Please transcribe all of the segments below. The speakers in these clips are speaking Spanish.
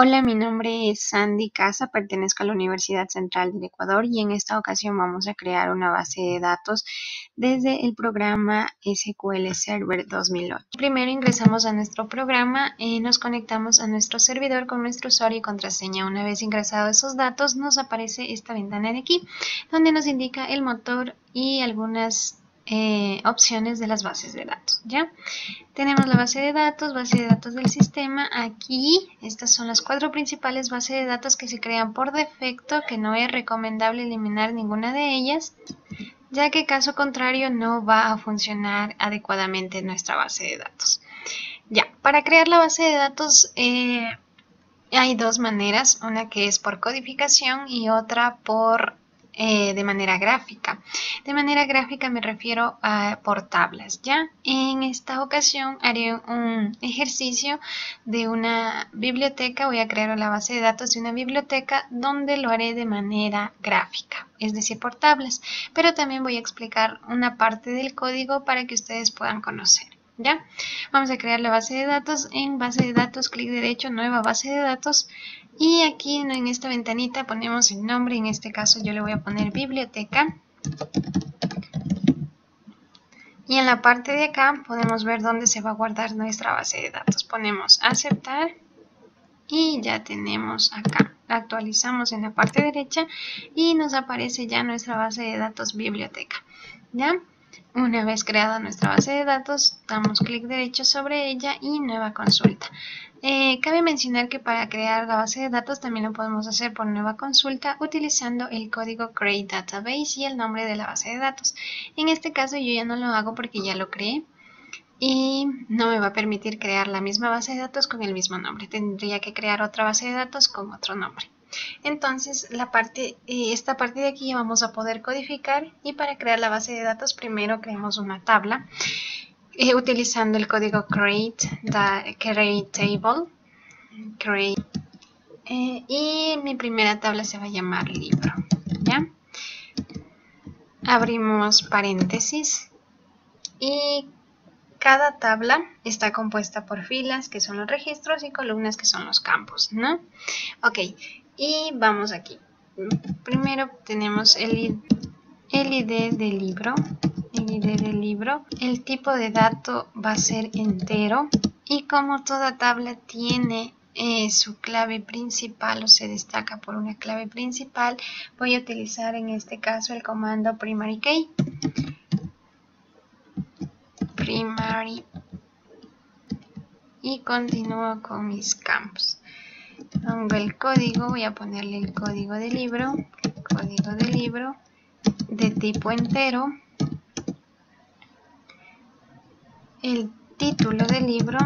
Hola, mi nombre es Sandy Casa, pertenezco a la Universidad Central del Ecuador y en esta ocasión vamos a crear una base de datos desde el programa SQL Server 2008. Primero ingresamos a nuestro programa, nos conectamos a nuestro servidor con nuestro usuario y contraseña. Una vez ingresados esos datos nos aparece esta ventana de aquí donde nos indica el motor y algunas opciones de las bases de datos, ¿ya? Tenemos la base de datos del sistema. Aquí, estas son las 4 principales bases de datos que se crean por defecto, que no es recomendable eliminar ninguna de ellas, ya que caso contrario no va a funcionar adecuadamente nuestra base de datos. Ya, para crear la base de datos hay dos maneras, una que es por codificación y otra de manera gráfica. De manera gráfica me refiero a por tablas, ¿ya? En esta ocasión haré un ejercicio de una biblioteca. Voy a crear la base de datos de una biblioteca donde lo haré de manera gráfica, es decir, por tablas. Pero también voy a explicar una parte del código para que ustedes puedan conocer. ¿Ya? Vamos a crear la base de datos. En base de datos, clic derecho, nueva base de datos. Y aquí en esta ventanita ponemos el nombre. En este caso yo le voy a poner biblioteca. Y en la parte de acá podemos ver dónde se va a guardar nuestra base de datos. Ponemos aceptar. Y ya tenemos acá. La actualizamos en la parte derecha y nos aparece ya nuestra base de datos biblioteca. ¿Ya? Una vez creada nuestra base de datos, damos clic derecho sobre ella y nueva consulta. Cabe mencionar que para crear la base de datos también lo podemos hacer por nueva consulta utilizando el código create database y el nombre de la base de datos. En este caso yo ya no lo hago porque ya lo creé y no me va a permitir crear la misma base de datos con el mismo nombre. Tendría que crear otra base de datos con otro nombre. Entonces, esta parte de aquí ya vamos a poder codificar, y para crear la base de datos primero creamos una tabla utilizando el código create table. Y mi primera tabla se va a llamar libro, ¿ya? Abrimos paréntesis y cada tabla está compuesta por filas, que son los registros, y columnas, que son los campos, ¿no? Ok, y vamos aquí. Primero tenemos el ID del libro. El tipo de dato va a ser entero. Y como toda tabla tiene su clave principal o se destaca por una clave principal, voy a utilizar en este caso el comando primary key. Y continúo con mis campos. Pongo el código, voy a ponerle el código del libro de tipo entero. El título del libro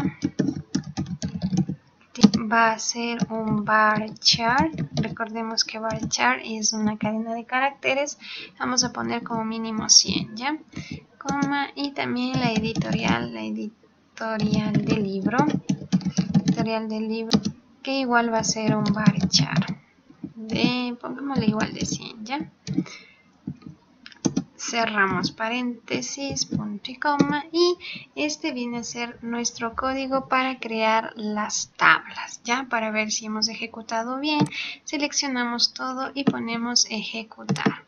va a ser un varchar. Recordemos que varchar es una cadena de caracteres. Vamos a poner como mínimo 100, ¿ya? Coma, y también la editorial del libro, que igual va a ser un varchar. Pongámosle igual de 100, ¿ya? Cerramos paréntesis, punto y coma, y este viene a ser nuestro código para crear las tablas, ¿ya? Para ver si hemos ejecutado bien, seleccionamos todo y ponemos ejecutar.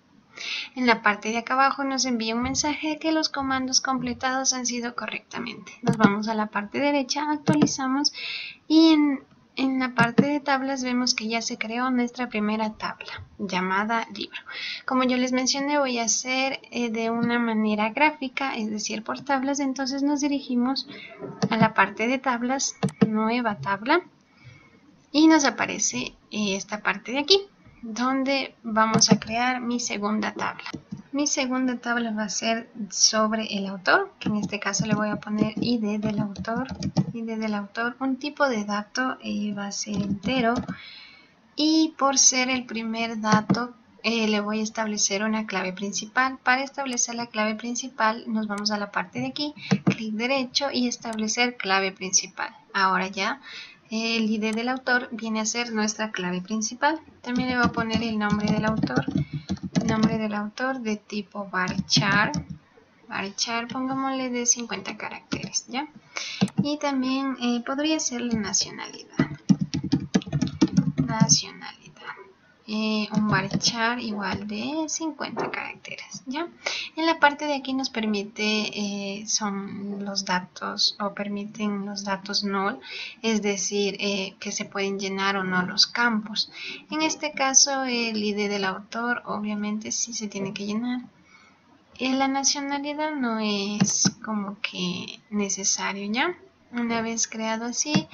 En la parte de acá abajo nos envía un mensaje de que los comandos completados han sido correctamente. Nos vamos a la parte derecha, actualizamos, y en la parte de tablas vemos que ya se creó nuestra primera tabla llamada libro. Como yo les mencioné, voy a hacer de una manera gráfica, es decir, por tablas. Entonces nos dirigimos a la parte de tablas, nueva tabla, y nos aparece esta parte de aquí, donde vamos a crear mi segunda tabla. Mi segunda tabla va a ser sobre el autor, que en este caso le voy a poner ID del autor. Un tipo de dato va a ser entero, y por ser el primer dato le voy a establecer una clave principal. Para establecer la clave principal nos vamos a la parte de aquí, clic derecho y establecer clave principal. Ahora ya el ID del autor viene a ser nuestra clave principal. También le voy a poner el nombre del autor. De tipo varchar, pongámosle de 50 caracteres, ¿ya? Y también podría ser la nacionalidad. nacionalidad. Un varchar igual de 50 caracteres, ¿ya? En la parte de aquí nos permite, son los datos o permiten los datos null, es decir, que se pueden llenar o no los campos. En este caso, el ID del autor obviamente sí se tiene que llenar. La nacionalidad no es como que necesario, ¿ya? Una vez creado así,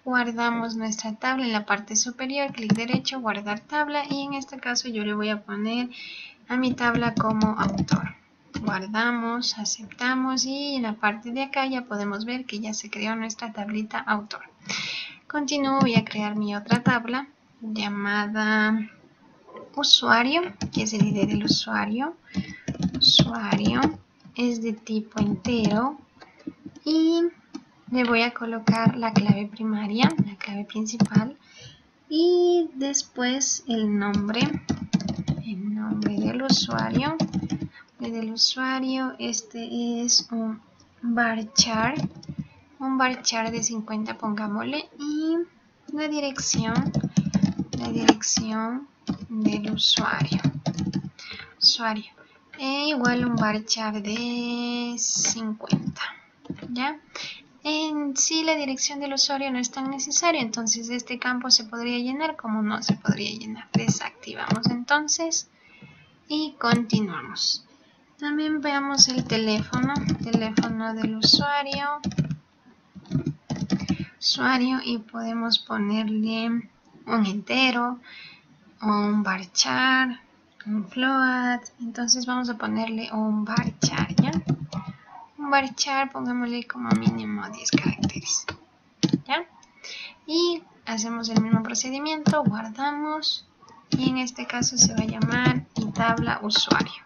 guardamos nuestra tabla en la parte superior, clic derecho, guardar tabla, y en este caso yo le voy a poner a mi tabla como autor. Guardamos, aceptamos, y en la parte de acá ya podemos ver que ya se creó nuestra tablita autor. Continúo, voy a crear mi otra tabla llamada usuario, que es el ID del usuario. Usuario es de tipo entero y le voy a colocar la clave primaria, la clave principal, y después el nombre del usuario. Este es un varchar de 50, pongámosle, y la dirección del usuario. Igual un varchar de 50, ¿ya? En sí la dirección del usuario no es tan necesario, entonces este campo se podría llenar como no se podría llenar. Desactivamos entonces y continuamos. También veamos el teléfono del usuario, y podemos ponerle un entero o un varchar, un float. Entonces vamos a ponerle un varchar, ¿ya? Un varchar, pongámosle como mínimo 10 caracteres, ¿ya? Y hacemos el mismo procedimiento, guardamos, y en este caso se va a llamar tabla usuario.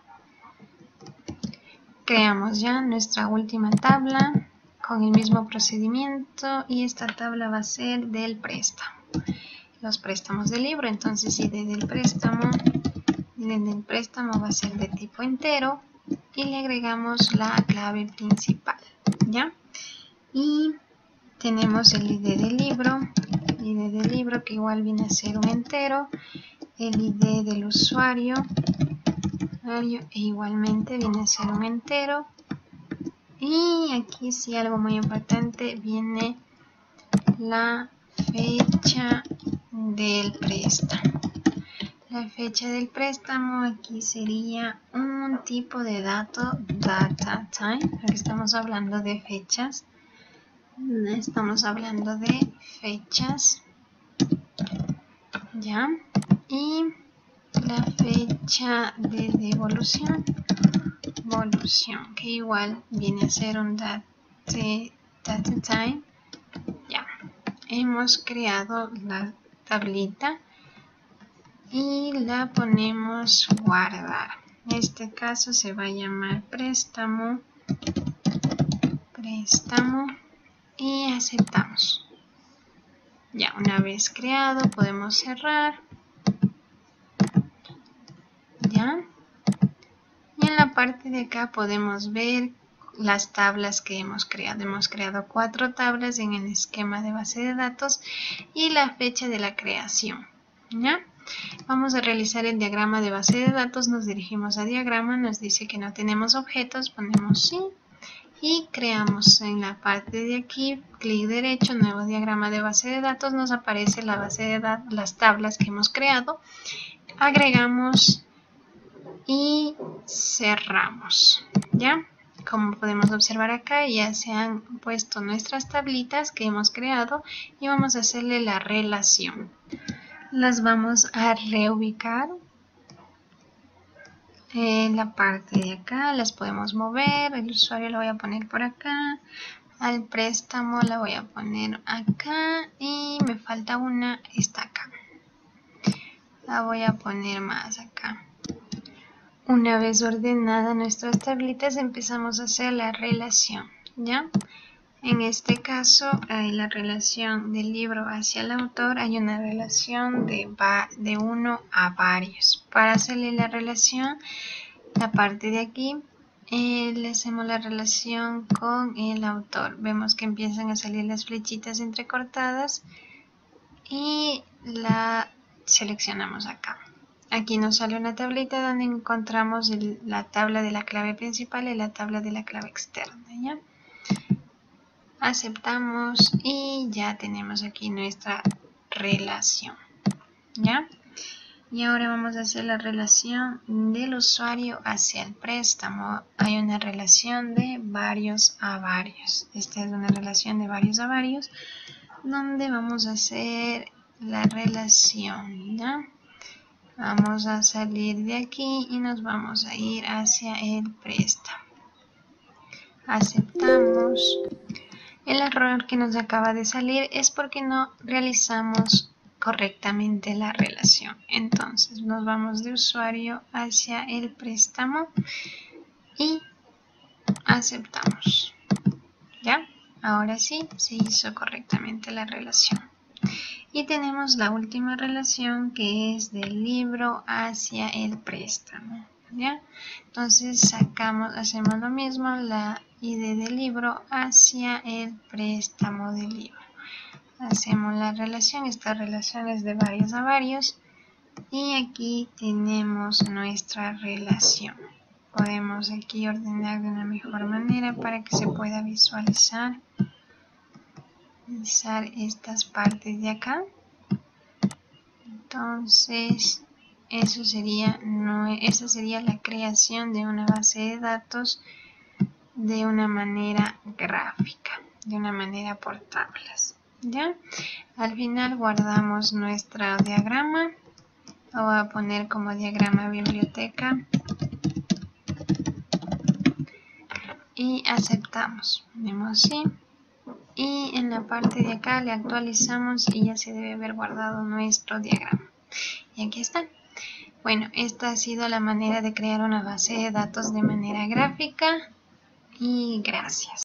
Creamos ya nuestra última tabla con el mismo procedimiento, y esta tabla va a ser del préstamo, los préstamos del libro. Entonces ID del préstamo va a ser de tipo entero, y le agregamos la clave principal, ¿ya? Y tenemos el ID del libro, que igual viene a ser un entero, el ID del usuario, e igualmente viene a ser un entero, y aquí sí algo muy importante, viene la fecha del préstamo. La fecha del préstamo aquí sería un tipo de dato, data time, porque estamos hablando de fechas. ¿Ya? Y la fecha de devolución, que igual viene a ser un data time. Ya, hemos creado la tablita y la ponemos guardar. En este caso se va a llamar préstamo, y aceptamos. Ya, una vez creado podemos cerrar, ¿ya? Y en la parte de acá podemos ver las tablas que hemos creado. Hemos creado 4 tablas en el esquema de base de datos y la fecha de la creación, ¿ya? Vamos a realizar el diagrama de base de datos. Nos dirigimos a diagrama, nos dice que no tenemos objetos, ponemos sí, y creamos en la parte de aquí, clic derecho, nuevo diagrama de base de datos. Nos aparece la base de datos, las tablas que hemos creado, agregamos y cerramos, ¿ya? Como podemos observar acá, ya se han puesto nuestras tablitas que hemos creado, y vamos a hacerle la relación. Las vamos a reubicar en la parte de acá, las podemos mover. El usuario lo voy a poner por acá, al préstamo la voy a poner acá, y me falta una, está acá, la voy a poner más acá. Una vez ordenadas nuestras tablitas, empezamos a hacer la relación, ¿ya? En este caso, hay la relación del libro hacia el autor, hay una relación de 1 a varios. Para hacerle la relación, la parte de aquí, le hacemos la relación con el autor. Vemos que empiezan a salir las flechitas entrecortadas, y la seleccionamos acá. Aquí nos sale una tablita donde encontramos la tabla de la clave principal y la tabla de la clave externa, ¿ya? Aceptamos y ya tenemos aquí nuestra relación, ¿ya? Y ahora vamos a hacer la relación del usuario hacia el préstamo. Hay una relación de varios a varios. Esta es una relación de varios a varios, donde vamos a hacer la relación, ¿ya? Vamos a salir de aquí y nos vamos a ir hacia el préstamo. Aceptamos. El error que nos acaba de salir es porque no realizamos correctamente la relación. Entonces nos vamos de usuario hacia el préstamo y aceptamos. ¿Ya? Ahora sí, se hizo correctamente la relación. Y tenemos la última relación, que es del libro hacia el préstamo, ¿ya? Entonces hacemos lo mismo, la ID del libro hacia el préstamo del libro. Hacemos la relación, esta relación es de varios a varios. Y aquí tenemos nuestra relación. Podemos aquí ordenar de una mejor manera para que se pueda visualizar estas partes de acá. Entonces esa sería la creación de una base de datos de una manera gráfica, de una manera por tablas, ¿ya? Al final guardamos nuestro diagrama. Lo voy a poner como diagrama biblioteca y aceptamos. Ponemos sí. Y en la parte de acá le actualizamos y ya se debe haber guardado nuestro diagrama. Y aquí está. Bueno, esta ha sido la manera de crear una base de datos de manera gráfica y gracias.